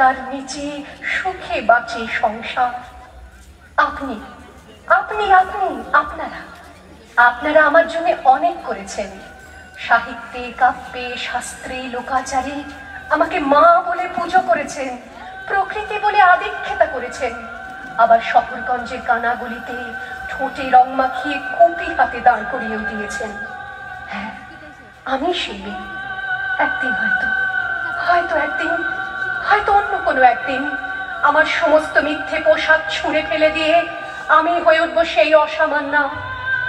ছায়ার নিচে সুখে বাঁচে সংসার। আপনি আপনি আপনি আপনারা আপনারা আমার জন্য অনেক করেছেন। সাহিত্যে, কাব্যে, শাস্ত্রে, লোকাচারে আমাকে মা বলে পুজো করেছেন, প্রকৃতি বলে আদিক্ষেতা করেছেন। আবার শহরগঞ্জের কানাগলিতে ঠোঁটে রং মাখিয়ে কুপি হাতে দাঁড় করিয়েও দিয়েছেন। হ্যাঁ, আমি সেই মেয়ে। একদিন হয়তো অন্য কোনো একদিন আমার সমস্ত মিথ্যে পোশাক ছুঁড়ে ফেলে দিয়ে আমি হয়ে উঠবো সেই অসামান্য।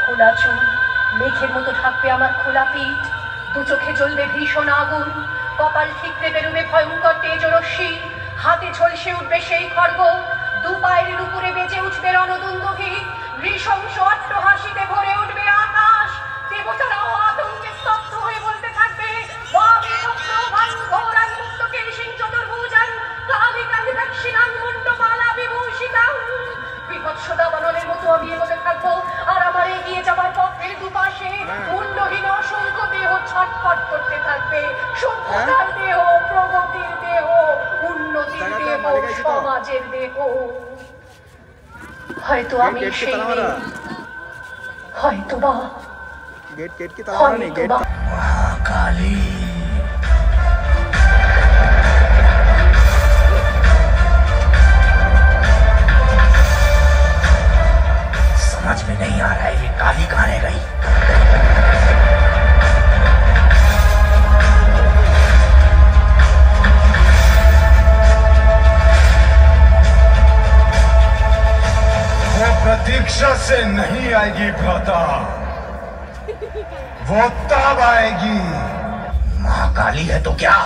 খোলা চুল, মেঘের মতো ঢাকবে আমার খোলা পিঠ, দু চোখে জ্বলবে ভীষণ আগুন, কপাল ঠিকরে বেরোবে ভয়ঙ্কর তেজরশ্মি, হাতে ঝলসে উঠবে সেই খড়গ, দু পায়ের উপরে বেজে উঠবে রণদুন্দুভি, নৃশংস অট্টহাসিতে ভরে উঠবে আকাশ। দেবতারাও আতঙ্কে স্তব্ধ হয়ে বলতে থাকবে, আর আমার এগিয়ে যাবার পথের দুপাশে মুন্ডহীন অসংখ্য দেহ ছটফট করতে থাকবে। সভ্যতার দেহ, প্রগতির দেহ, উন্নতির দেহ, সমাজের দেহ। হয়তো আমি সেই মেয়ে, হয়তোবা কালী। समझ में नहीं आ रहा है ये काली कहाँ रह गई। वो प्रतीक्षा से नहीं आएगी भ्राता, वो तब आएगी। महाकाली है तो क्या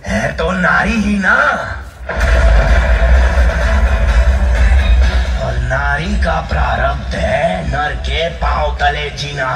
है, तो नारी ही ना। और नारी का प्रारब्ध है नर के पांव तले जीना।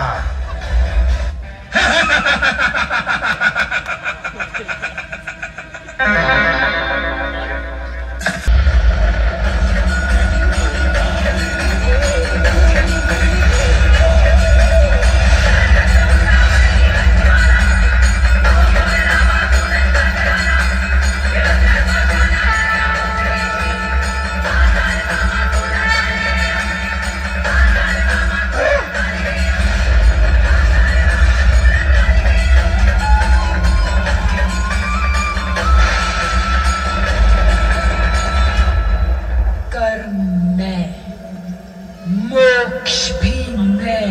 मोक्ष भी मैं,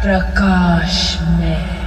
प्रकाश में।